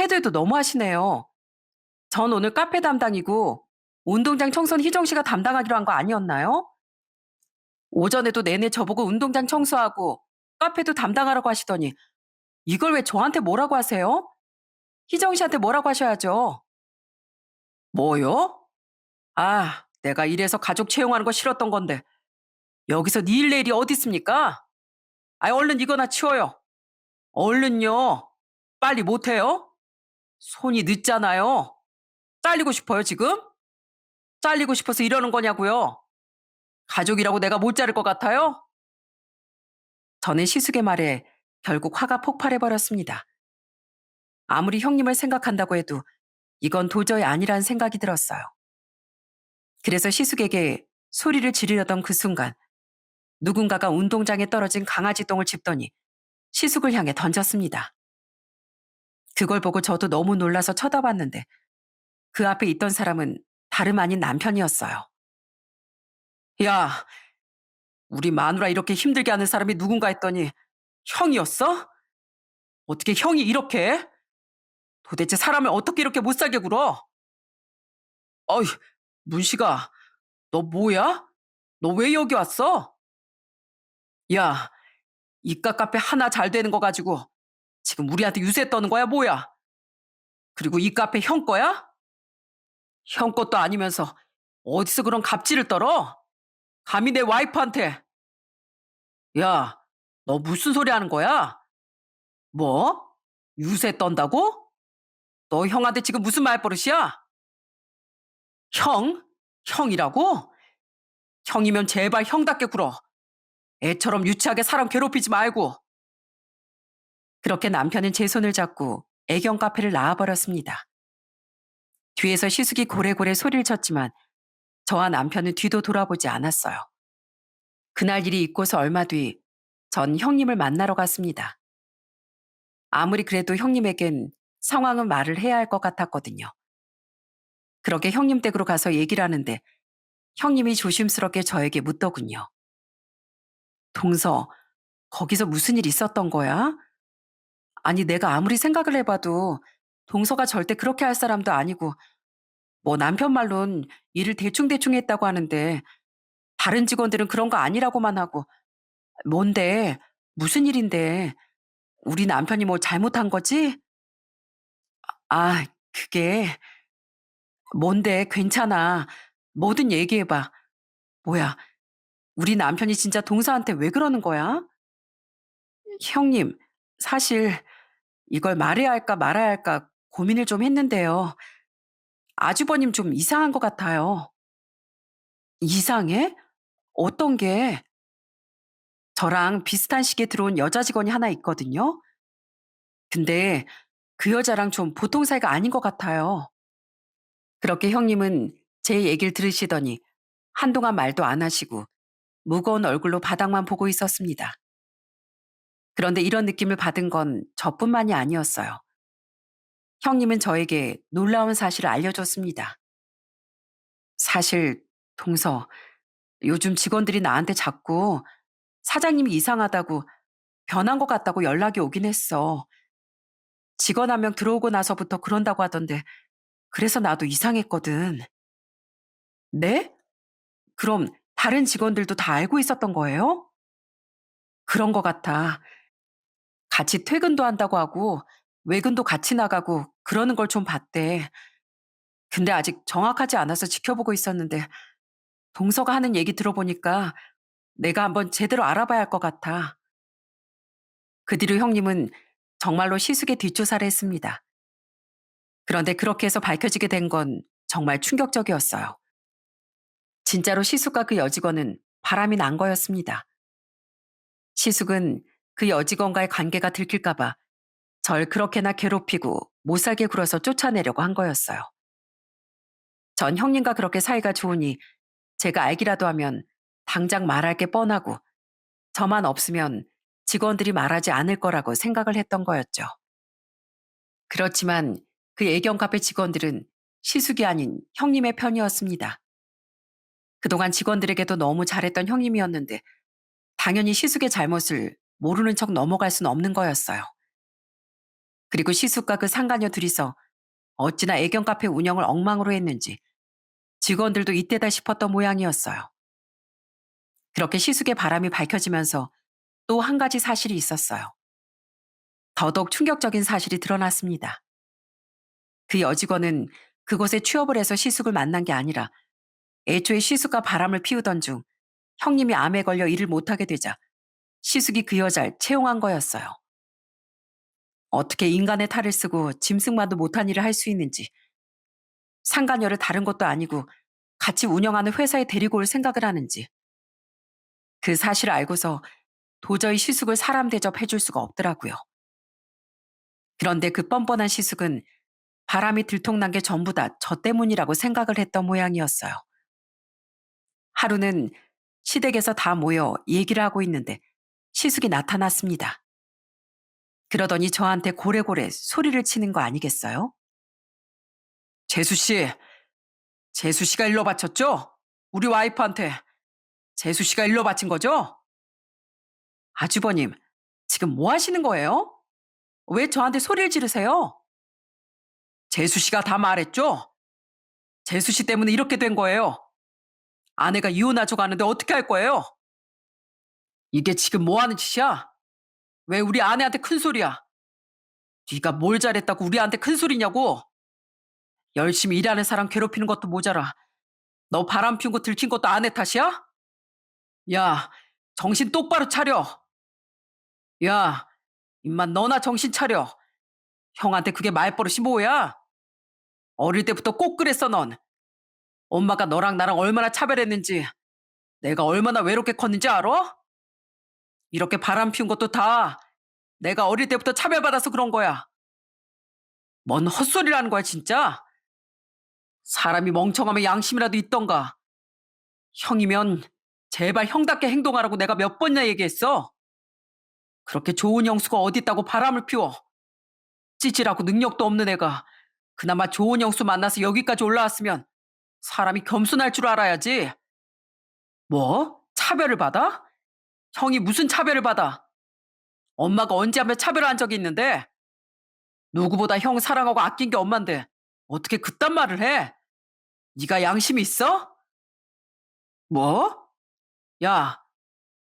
해도 해도 너무하시네요. 전 오늘 카페 담당이고 운동장 청소는 희정 씨가 담당하기로 한 거 아니었나요? 오전에도 내내 저보고 운동장 청소하고 카페도 담당하라고 하시더니 이걸 왜 저한테 뭐라고 하세요? 희정 씨한테 뭐라고 하셔야죠. 뭐요? 아, 내가 이래서 가족 채용하는 거 싫었던 건데 여기서 네 일 내일이 어디 있습니까? 아, 얼른 이거나 치워요. 얼른요. 빨리 못해요? 손이 늦잖아요. 잘리고 싶어요, 지금? 잘리고 싶어서 이러는 거냐고요? 가족이라고 내가 못 자를 것 같아요? 저는 시숙의 말에 결국 화가 폭발해 버렸습니다. 아무리 형님을 생각한다고 해도 이건 도저히 아니라는 생각이 들었어요. 그래서 시숙에게 소리를 지르려던 그 순간 누군가가 운동장에 떨어진 강아지 똥을 짚더니 시숙을 향해 던졌습니다. 그걸 보고 저도 너무 놀라서 쳐다봤는데 그 앞에 있던 사람은 다름 아닌 남편이었어요. 야, 우리 마누라 이렇게 힘들게 하는 사람이 누군가 했더니 형이었어? 어떻게 형이 이렇게 해? 도대체 사람을 어떻게 이렇게 못 살게 굴어? 어이, 문씨가, 너 뭐야? 너 왜 여기 왔어? 야, 이깟 카페 하나 잘 되는 거 가지고 지금 우리한테 유세 떠는 거야, 뭐야? 그리고 이 카페 형 거야? 형 것도 아니면서 어디서 그런 갑질을 떨어? 감히 내 와이프한테. 야, 너 무슨 소리 하는 거야? 뭐? 유세 떤다고? 너 형한테 지금 무슨 말버릇이야? 형? 형이라고? 형이면 제발 형답게 굴어. 애처럼 유치하게 사람 괴롭히지 말고. 그렇게 남편은 제 손을 잡고 애견 카페를 나와버렸습니다. 뒤에서 시숙이 고래고래 소리를 쳤지만 저와 남편은 뒤도 돌아보지 않았어요. 그날 일이 있고서 얼마 뒤 전 형님을 만나러 갔습니다. 아무리 그래도 형님에겐 상황은 말을 해야 할 것 같았거든요. 그렇게 형님 댁으로 가서 얘기를 하는데 형님이 조심스럽게 저에게 묻더군요. 동서, 거기서 무슨 일 있었던 거야? 아니, 내가 아무리 생각을 해봐도 동서가 절대 그렇게 할 사람도 아니고, 뭐 남편 말론 일을 대충대충 했다고 하는데, 다른 직원들은 그런 거 아니라고만 하고, 뭔데? 무슨 일인데? 우리 남편이 뭐 잘못한 거지? 아, 그게, 뭔데? 괜찮아. 뭐든 얘기해봐. 뭐야, 우리 남편이 진짜 동서한테 왜 그러는 거야? 형님, 사실 이걸 말해야 할까 말아야 할까 고민을 좀 했는데요. 아주버님 좀 이상한 것 같아요. 이상해? 어떤 게? 저랑 비슷한 시기에 들어온 여자 직원이 하나 있거든요. 근데 그 여자랑 좀 보통 사이가 아닌 것 같아요. 그렇게 형님은 제 얘기를 들으시더니 한동안 말도 안 하시고 무거운 얼굴로 바닥만 보고 있었습니다. 그런데 이런 느낌을 받은 건 저뿐만이 아니었어요. 형님은 저에게 놀라운 사실을 알려줬습니다. 사실, 동서, 요즘 직원들이 나한테 자꾸 사장님이 이상하다고 변한 것 같다고 연락이 오긴 했어. 직원 한 명 들어오고 나서부터 그런다고 하던데, 그래서 나도 이상했거든. 네? 그럼 다른 직원들도 다 알고 있었던 거예요? 그런 것 같아. 같이 퇴근도 한다고 하고, 외근도 같이 나가고, 그러는 걸 좀 봤대. 근데 아직 정확하지 않아서 지켜보고 있었는데, 동서가 하는 얘기 들어보니까 내가 한번 제대로 알아봐야 할 것 같아. 그 뒤로 형님은 정말로 시숙의 뒷조사를 했습니다. 그런데 그렇게 해서 밝혀지게 된 건 정말 충격적이었어요. 진짜로 시숙과 그 여직원은 바람이 난 거였습니다. 시숙은 그 여직원과의 관계가 들킬까봐 절 그렇게나 괴롭히고 못살게 굴어서 쫓아내려고 한 거였어요. 전 형님과 그렇게 사이가 좋으니 제가 알기라도 하면 당장 말할 게 뻔하고 저만 없으면 직원들이 말하지 않을 거라고 생각을 했던 거였죠. 그렇지만 그 애견 카페 직원들은 시숙이 아닌 형님의 편이었습니다. 그동안 직원들에게도 너무 잘했던 형님이었는데 당연히 시숙의 잘못을 모르는 척 넘어갈 수는 없는 거였어요. 그리고 시숙과 그 상간녀 둘이서 어찌나 애견 카페 운영을 엉망으로 했는지 직원들도 이때다 싶었던 모양이었어요. 그렇게 시숙의 바람이 밝혀지면서 또 한 가지 사실이 있었어요. 더더욱 충격적인 사실이 드러났습니다. 그 여직원은 그곳에 취업을 해서 시숙을 만난 게 아니라 애초에 시숙과 바람을 피우던 중 형님이 암에 걸려 일을 못하게 되자 시숙이 그 여자를 채용한 거였어요. 어떻게 인간의 탈을 쓰고 짐승만도 못한 일을 할 수 있는지, 상간녀를 다른 것도 아니고 같이 운영하는 회사에 데리고 올 생각을 하는지, 그 사실을 알고서 도저히 시숙을 사람 대접해 줄 수가 없더라고요. 그런데 그 뻔뻔한 시숙은 바람이 들통난 게 전부 다 저 때문이라고 생각을 했던 모양이었어요. 하루는 시댁에서 다 모여 얘기를 하고 있는데 시숙이 나타났습니다. 그러더니 저한테 고래고래 소리를 치는 거 아니겠어요? 재수 씨, 재수 씨가 일러 바쳤죠? 우리 와이프한테 재수 씨가 일러 바친 거죠? 아주버님, 지금 뭐 하시는 거예요? 왜 저한테 소리를 지르세요? 재수 씨가 다 말했죠? 재수 씨 때문에 이렇게 된 거예요. 아내가 이혼하자고 가는데 어떻게 할 거예요? 이게 지금 뭐 하는 짓이야? 왜 우리 아내한테 큰 소리야? 네가 뭘 잘했다고 우리한테 큰 소리냐고? 열심히 일하는 사람 괴롭히는 것도 모자라. 너 바람 피운 거 들킨 것도 아내 탓이야? 야, 정신 똑바로 차려. 야, 임마 너나 정신 차려. 형한테 그게 말버릇이 뭐야? 어릴 때부터 꼭 그랬어 넌. 엄마가 너랑 나랑 얼마나 차별했는지, 내가 얼마나 외롭게 컸는지 알아? 이렇게 바람 피운 것도 다 내가 어릴 때부터 차별받아서 그런 거야. 뭔 헛소리라는 거야 진짜? 사람이 멍청하면 양심이라도 있던가. 형이면 제발 형답게 행동하라고 내가 몇 번이나 얘기했어. 그렇게 좋은 형수가 어디 있다고 바람을 피워. 찌질하고 능력도 없는 애가 그나마 좋은 형수 만나서 여기까지 올라왔으면 사람이 겸손할 줄 알아야지. 뭐? 차별을 받아? 형이 무슨 차별을 받아? 엄마가 언제 한번 차별한 적이 있는데? 누구보다 형 사랑하고 아낀 게 엄만데 어떻게 그딴 말을 해? 네가 양심이 있어? 뭐? 야,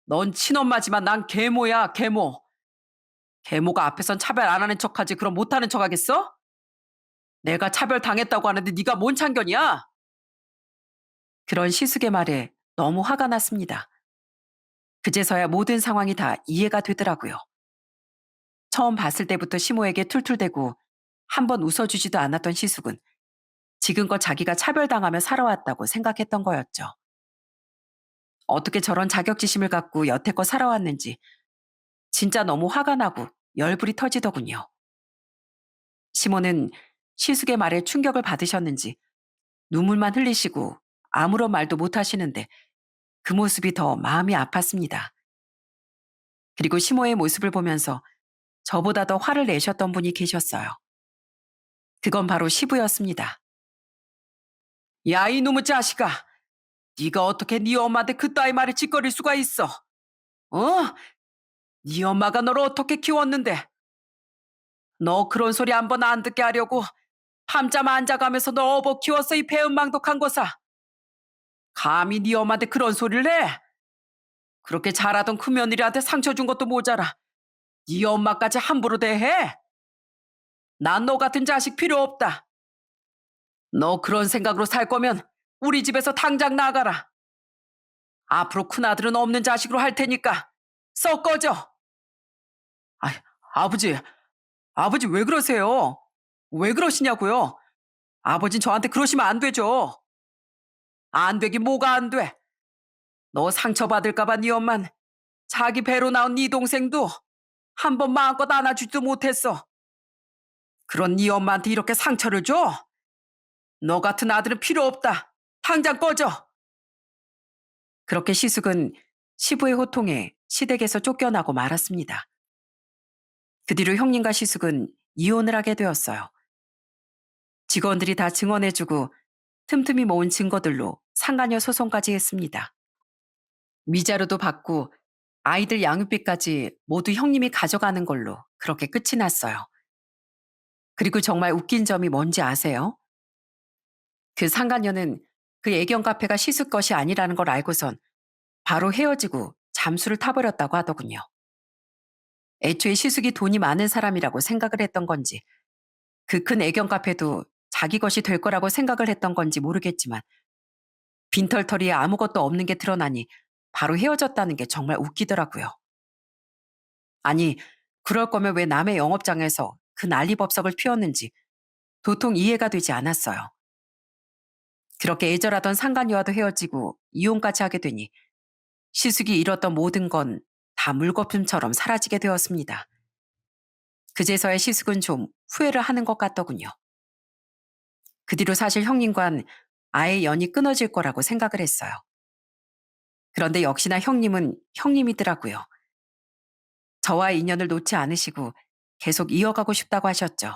넌 친엄마지만 난 계모야, 계모. 계모가 앞에선 차별 안 하는 척하지 그럼 못하는 척 하겠어? 내가 차별 당했다고 하는데 네가 뭔 참견이야? 그런 시숙의 말에 너무 화가 났습니다. 그제서야 모든 상황이 다 이해가 되더라고요. 처음 봤을 때부터 시모에게 툴툴대고 한 번 웃어주지도 않았던 시숙은 지금껏 자기가 차별당하며 살아왔다고 생각했던 거였죠. 어떻게 저런 자격지심을 갖고 여태껏 살아왔는지 진짜 너무 화가 나고 열불이 터지더군요. 시모는 시숙의 말에 충격을 받으셨는지 눈물만 흘리시고 아무런 말도 못 하시는데 그 모습이 더 마음이 아팠습니다. 그리고 시모의 모습을 보면서 저보다 더 화를 내셨던 분이 계셨어요. 그건 바로 시부였습니다. 야, 이놈의 자식아. 네가 어떻게 네 엄마한테 그따위 말을 짓거릴 수가 있어? 어? 네 엄마가 너를 어떻게 키웠는데? 너 그런 소리 한 번 안 듣게 하려고 밤잠 안 자가면서 너 어버 키웠어 이 배은망덕한 거사. 감히 네 엄마한테 그런 소리를 해? 그렇게 잘하던 큰 며느리한테 상처 준 것도 모자라. 네 엄마까지 함부로 대해? 난 너 같은 자식 필요 없다. 너 그런 생각으로 살 거면 우리 집에서 당장 나가라. 앞으로 큰아들은 없는 자식으로 할 테니까 썩 꺼져. 아, 아버지, 아버지 왜 그러세요? 왜 그러시냐고요? 아버진 저한테 그러시면 안 되죠. 안 되긴 뭐가 안 돼. 너 상처받을까 봐 네 엄만 자기 배로 나온 네 동생도 한 번 마음껏 안아주지도 못했어. 그런 네 엄마한테 이렇게 상처를 줘? 너 같은 아들은 필요 없다. 당장 꺼져. 그렇게 시숙은 시부의 호통에 시댁에서 쫓겨나고 말았습니다. 그 뒤로 형님과 시숙은 이혼을 하게 되었어요. 직원들이 다 증언해주고 틈틈이 모은 증거들로 상간녀 소송까지 했습니다. 미자료도 받고 아이들 양육비까지 모두 형님이 가져가는 걸로 그렇게 끝이 났어요. 그리고 정말 웃긴 점이 뭔지 아세요? 그 상간녀는 그 애견 카페가 시숙 것이 아니라는 걸 알고선 바로 헤어지고 잠수를 타버렸다고 하더군요. 애초에 시숙이 돈이 많은 사람이라고 생각을 했던 건지 그 큰 애견 카페도 자기 것이 될 거라고 생각을 했던 건지 모르겠지만 빈털터리에 아무것도 없는 게 드러나니 바로 헤어졌다는 게 정말 웃기더라고요. 아니, 그럴 거면 왜 남의 영업장에서 그 난리법석을 피웠는지 도통 이해가 되지 않았어요. 그렇게 애절하던 상간녀와도 헤어지고 이혼까지 하게 되니 시숙이 잃었던 모든 건 다 물거품처럼 사라지게 되었습니다. 그제서야 시숙은 좀 후회를 하는 것 같더군요. 그 뒤로 사실 형님과는 아예 연이 끊어질 거라고 생각을 했어요. 그런데 역시나 형님은 형님이더라고요. 저와의 인연을 놓지 않으시고 계속 이어가고 싶다고 하셨죠.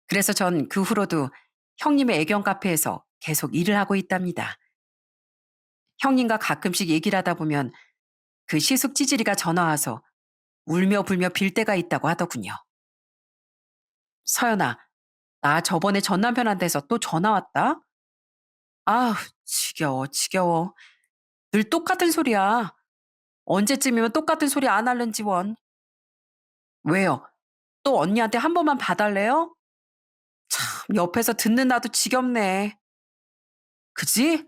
그래서 전 그 후로도 형님의 애견 카페에서 계속 일을 하고 있답니다. 형님과 가끔씩 얘기를 하다 보면 그 시숙 찌질이가 전화 와서 울며 불며 빌 때가 있다고 하더군요. 서연아, 나 저번에 전 남편한테서 또 전화 왔다? 아우, 지겨워, 지겨워. 늘 똑같은 소리야. 언제쯤이면 똑같은 소리 안 할는지 원. 왜요? 또 언니한테 한 번만 봐달래요? 참, 옆에서 듣는 나도 지겹네. 그지?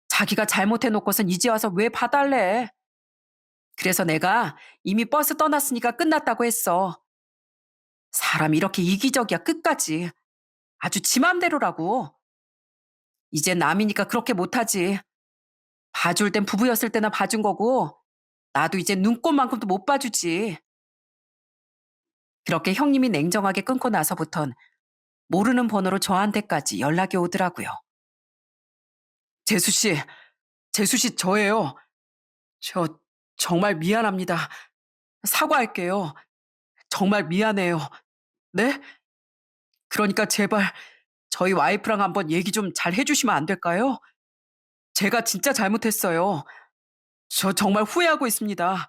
자기가 잘못해놓고선 이제 와서 왜 봐달래? 그래서 내가 이미 버스 떠났으니까 끝났다고 했어. 사람 이렇게 이기적이야, 끝까지. 아주 지 맘대로라고. 이제 남이니까 그렇게 못하지. 봐줄 땐 부부였을 때나 봐준 거고, 나도 이제 눈꽃만큼도 못 봐주지. 그렇게 형님이 냉정하게 끊고 나서부턴 모르는 번호로 저한테까지 연락이 오더라고요. 재수 씨, 재수 씨 저예요. 저 정말 미안합니다. 사과할게요. 정말 미안해요. 네? 그러니까 제발 저희 와이프랑 한번 얘기 좀 잘 해주시면 안 될까요? 제가 진짜 잘못했어요. 저 정말 후회하고 있습니다.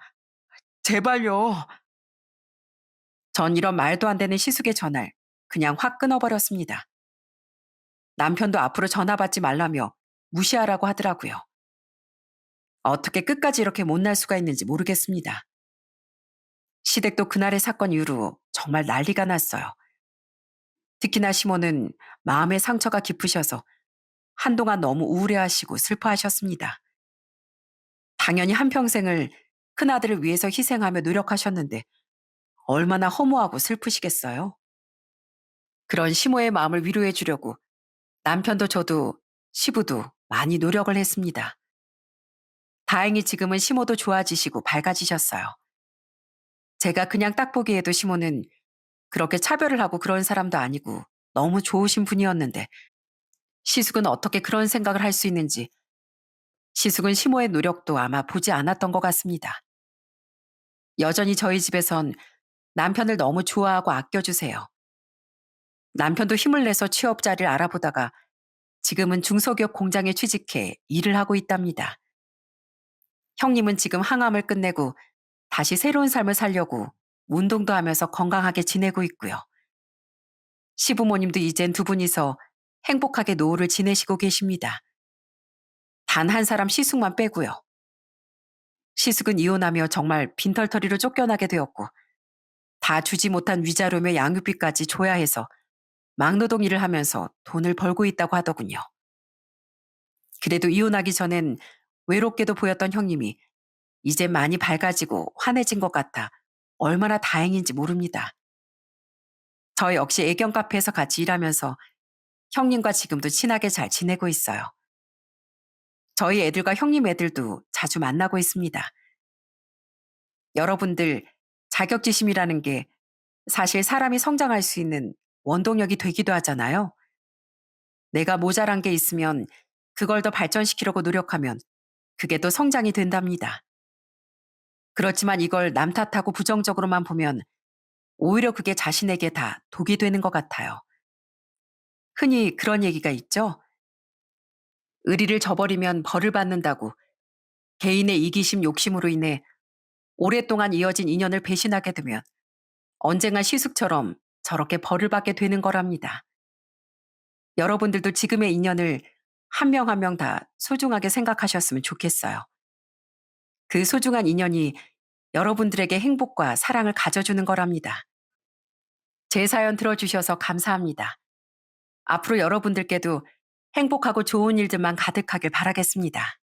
제발요. 전 이런 말도 안 되는 시숙의 전화를 그냥 확 끊어버렸습니다. 남편도 앞으로 전화 받지 말라며 무시하라고 하더라고요. 어떻게 끝까지 이렇게 못날 수가 있는지 모르겠습니다. 시댁도 그날의 사건 이후로 정말 난리가 났어요. 특히나 시모는 마음의 상처가 깊으셔서 한동안 너무 우울해하시고 슬퍼하셨습니다. 당연히 한평생을 큰아들을 위해서 희생하며 노력하셨는데 얼마나 허무하고 슬프시겠어요? 그런 시모의 마음을 위로해 주려고 남편도 저도 시부도 많이 노력을 했습니다. 다행히 지금은 시모도 좋아지시고 밝아지셨어요. 제가 그냥 딱 보기에도 시모는 그렇게 차별을 하고 그런 사람도 아니고 너무 좋으신 분이었는데 시숙은 어떻게 그런 생각을 할 수 있는지 시숙은 시모의 노력도 아마 보지 않았던 것 같습니다. 여전히 저희 집에선 남편을 너무 좋아하고 아껴주세요. 남편도 힘을 내서 취업 자리를 알아보다가 지금은 중소기업 공장에 취직해 일을 하고 있답니다. 형님은 지금 항암을 끝내고 다시 새로운 삶을 살려고 운동도 하면서 건강하게 지내고 있고요. 시부모님도 이젠 두 분이서 행복하게 노후를 지내시고 계십니다. 단 한 사람 시숙만 빼고요. 시숙은 이혼하며 정말 빈털터리로 쫓겨나게 되었고 다 주지 못한 위자료며 양육비까지 줘야 해서 막노동 일을 하면서 돈을 벌고 있다고 하더군요. 그래도 이혼하기 전엔 외롭게도 보였던 형님이 이제 많이 밝아지고 환해진 것 같아 얼마나 다행인지 모릅니다. 저 역시 애견 카페에서 같이 일하면서 형님과 지금도 친하게 잘 지내고 있어요. 저희 애들과 형님 애들도 자주 만나고 있습니다. 여러분들, 자격지심이라는 게 사실 사람이 성장할 수 있는 원동력이 되기도 하잖아요. 내가 모자란 게 있으면 그걸 더 발전시키려고 노력하면 그게 또 성장이 된답니다. 그렇지만 이걸 남 탓하고 부정적으로만 보면 오히려 그게 자신에게 다 독이 되는 것 같아요. 흔히 그런 얘기가 있죠. 의리를 저버리면 벌을 받는다고 개인의 이기심 욕심으로 인해 오랫동안 이어진 인연을 배신하게 되면 언젠가 시숙처럼 저렇게 벌을 받게 되는 거랍니다. 여러분들도 지금의 인연을 한 명 한 명 다 소중하게 생각하셨으면 좋겠어요. 그 소중한 인연이 여러분들에게 행복과 사랑을 가져주는 거랍니다. 제 사연 들어주셔서 감사합니다. 앞으로 여러분들께도 행복하고 좋은 일들만 가득하길 바라겠습니다.